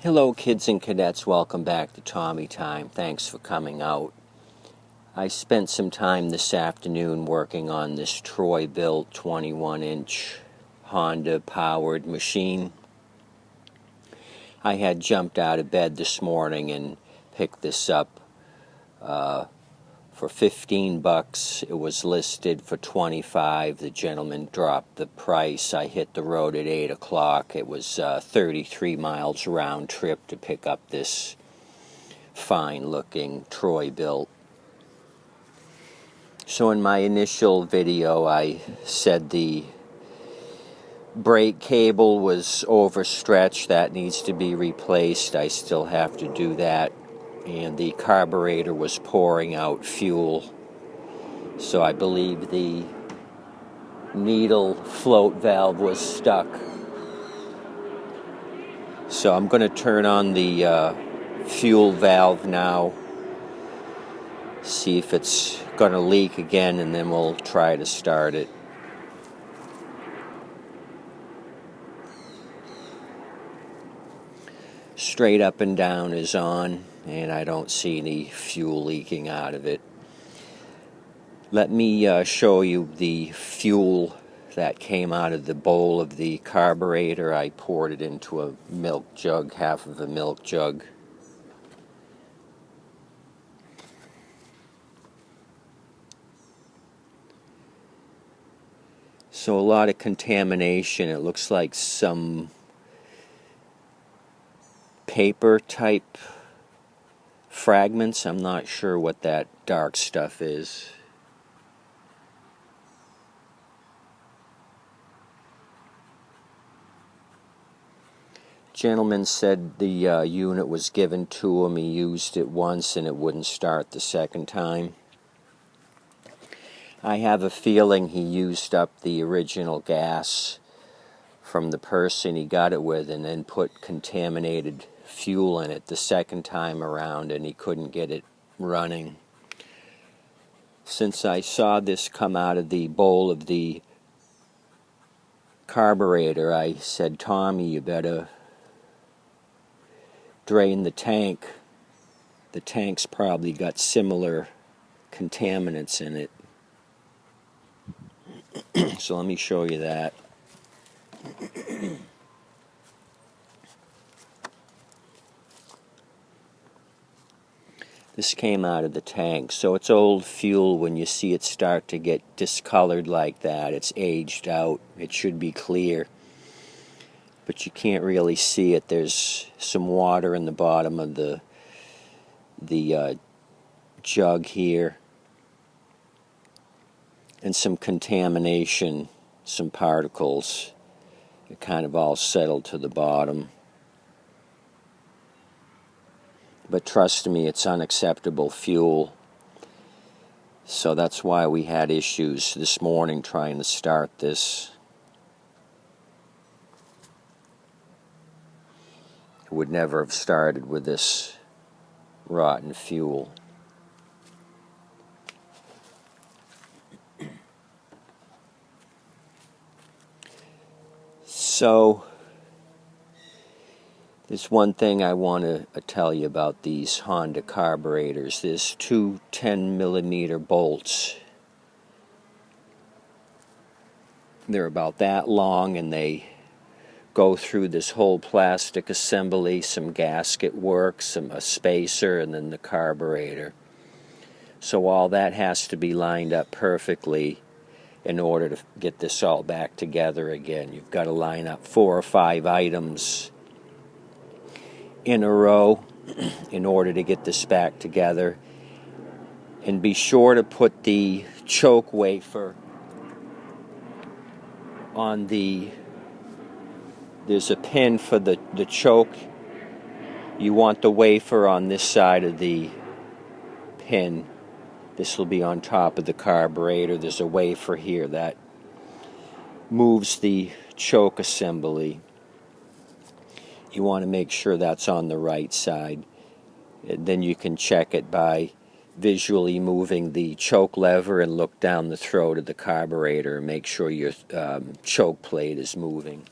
Hello kids and cadets, welcome back to Tommy Time. Thanks for coming out. I spent some time this afternoon working on this Troy-Bilt 21-inch Honda powered machine. I had jumped out of bed this morning and picked this up for $15. It was listed for $25. The gentleman dropped the price. I hit the road at 8 o'clock. It was 33 miles round trip to pick up this fine-looking Troy-Bilt. So in my initial video, I said the brake cable was overstretched. That needs to be replaced. I still have to do that. And the carburetor was pouring out fuel. So I believe the needle float valve was stuck. So I'm going to turn on the fuel valve now, see if it's going to leak again, and then we'll try to start it. Straight up and down is on, and I don't see any fuel leaking out of it. Let me show you the fuel that came out of the bowl of the carburetor. I poured it into a milk jug, half of a milk jug. So a lot of contamination. It looks like some paper type fragments. I'm not sure what that dark stuff is. Gentleman said the unit was given to him. He used it once and it wouldn't start the second time. I have a feeling he used up the original gas from the person he got it with and then put contaminated fuel in it the second time around, and he couldn't get it running. Since I saw this come out of the bowl of the carburetor, I said, Tommy, you better drain the tank. The tank's probably got similar contaminants in it. So let me show you that. This came out of the tank, so it's old fuel. When you see it start to get discolored like that, it's aged out. It should be clear, but you can't really see it. There's some water in the bottom of the jug here, and some contamination, some particles. It kind of all settled to the bottom. But trust me, it's unacceptable fuel. So that's why we had issues this morning trying to start this. It would never have started with this rotten fuel. So there's one thing I want to tell you about these Honda carburetors. There's two 10mm bolts. They're about that long, and they go through this whole plastic assembly, some gasket work, a spacer, and then the carburetor. So all that has to be lined up perfectly in order to get this all back together again. You've got to line up 4 or 5 items in a row in order to get this back together. And be sure to put the choke wafer on there's a pin for the choke. You want the wafer on this side of the pin. This will be on top of the carburetor. There's a wafer here that moves the choke assembly. You want to make sure that's on the right side. And then you can check it by visually moving the choke lever and look down the throat of the carburetor and make sure your choke plate is moving.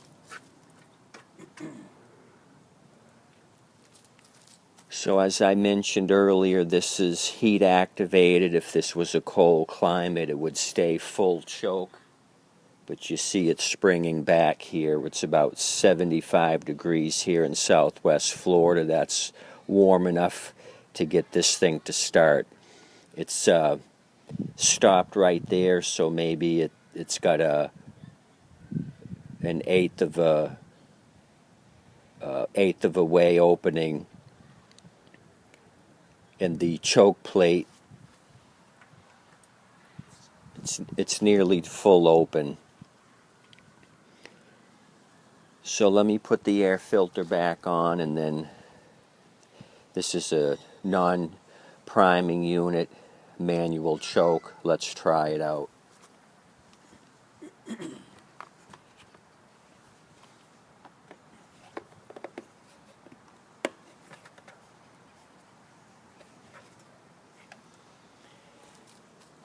So as I mentioned earlier, this is heat activated. If this was a cold climate, it would stay full choke. But you see it's springing back here. It's about 75 degrees here in southwest Florida. That's warm enough to get this thing to start. It's stopped right there, so maybe it's got an eighth of a way opening, and the choke plate, it's nearly full open. So let me put the air filter back on, and then this is a non-priming unit manual choke. Let's try it out.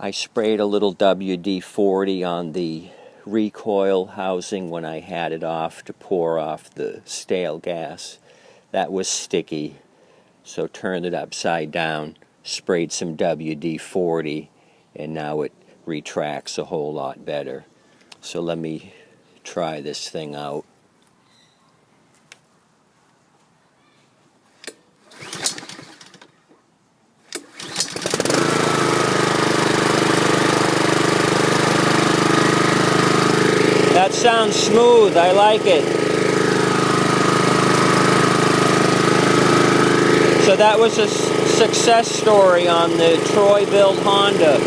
I sprayed a little WD-40 on the recoil housing when I had it off to pour off the stale gas. That was sticky, so turned it upside down, sprayed some WD-40, and now it retracts a whole lot better. So let me try this thing out. That sounds smooth. I like it. So that was a success story on the Troy-Bilt Honda.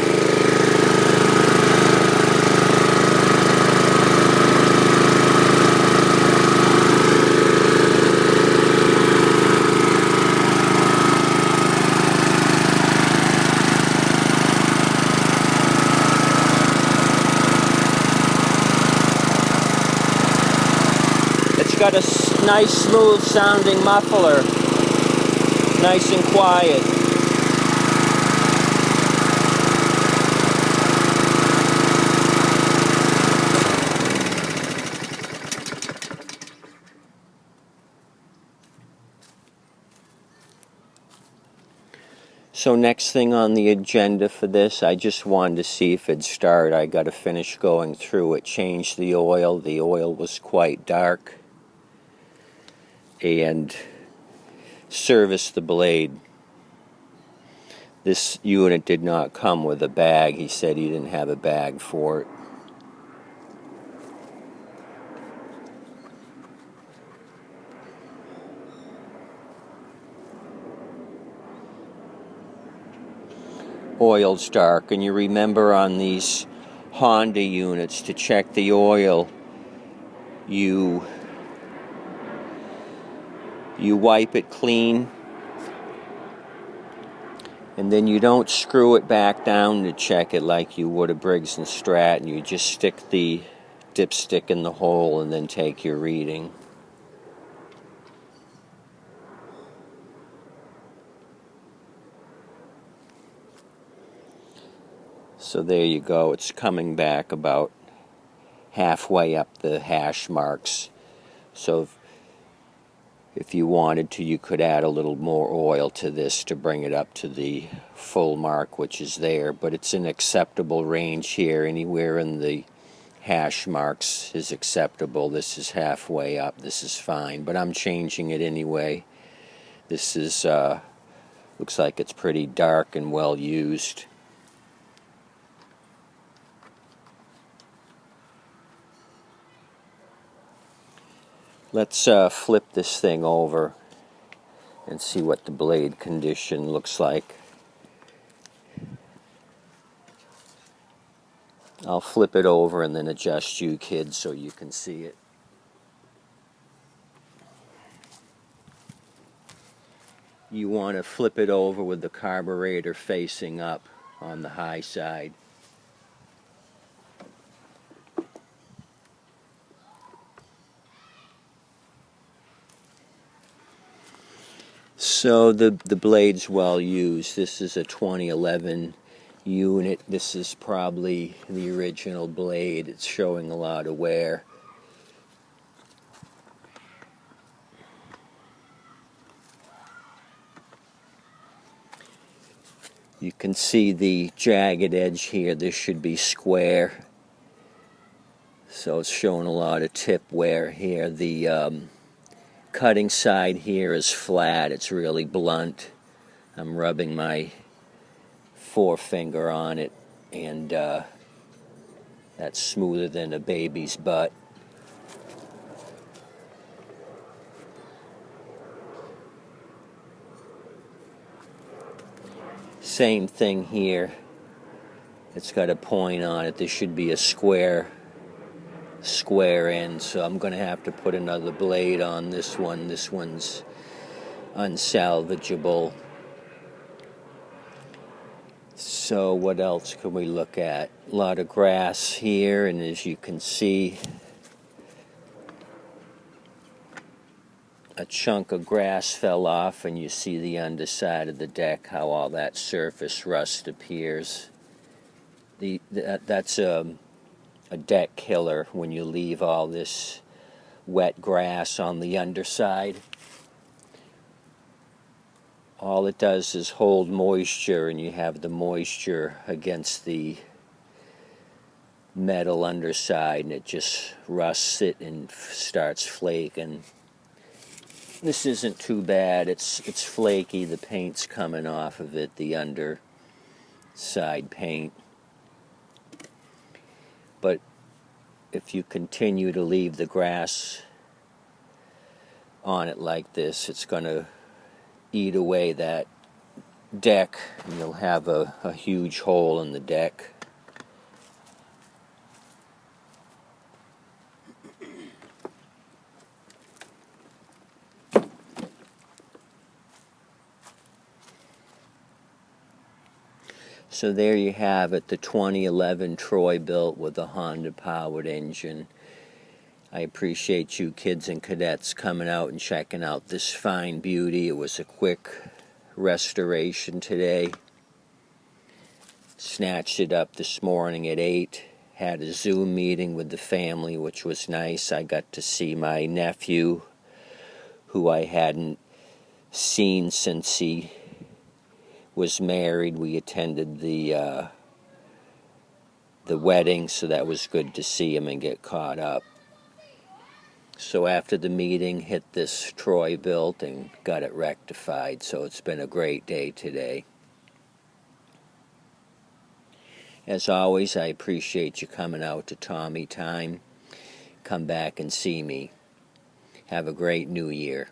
It's got a nice smooth sounding muffler, nice and quiet. So next thing on the agenda for this, I just wanted to see if it'd start. I got to finish going through it, change the oil. The oil was quite dark. And service the blade. This unit did not come with a bag. He said he didn't have a bag for it. Oil's dark, and you remember on these Honda units to check the oil, you wipe it clean, and then you don't screw it back down to check it like you would a Briggs and Stratton. You just stick the dipstick in the hole and then take your reading. So there you go. It's coming back about halfway up the hash marks. So if you wanted to, you could add a little more oil to this to bring it up to the full mark, which is there. But it's an acceptable range here. Anywhere in the hash marks is acceptable. This is halfway up. This is fine. But I'm changing it anyway. This is looks like it's pretty dark and well used. Let's flip this thing over and see what the blade condition looks like. I'll flip it over and then adjust you kids so you can see it. You want to flip it over with the carburetor facing up on the high side. So the blade's well used. This is a 2011 unit. This is probably the original blade. It's showing a lot of wear. You can see the jagged edge here. This should be square. So it's showing a lot of tip wear here. The cutting side here is flat. It's really blunt. I'm rubbing my forefinger on it, and that's smoother than a baby's butt. Same thing here. It's got a point on it. This should be a square end, so I'm going to have to put another blade on this one. This one's unsalvageable. So what else can we look at? A lot of grass here, and as you can see, a chunk of grass fell off, and you see the underside of the deck, how all that surface rust appears. That's a deck killer when you leave all this wet grass on the underside. All it does is hold moisture, and you have the moisture against the metal underside, and it just rusts it and starts flaking. This isn't too bad. It's flaky. The paint's coming off of it, the underside paint. But if you continue to leave the grass on it like this, it's going to eat away that deck, and you'll have a huge hole in the deck. So there you have it, the 2011 Troy-Bilt with a Honda-powered engine. I appreciate you kids and cadets coming out and checking out this fine beauty. It was a quick restoration today. Snatched it up this morning at 8. Had a Zoom meeting with the family, which was nice. I got to see my nephew, who I hadn't seen since he was married. We attended the wedding, so that was good to see him and get caught up. So after the meeting, hit this Troy-Bilt and got it rectified. So it's been a great day today. As always, I appreciate you coming out to Tommy Time. Come back and see me. Have a great new year.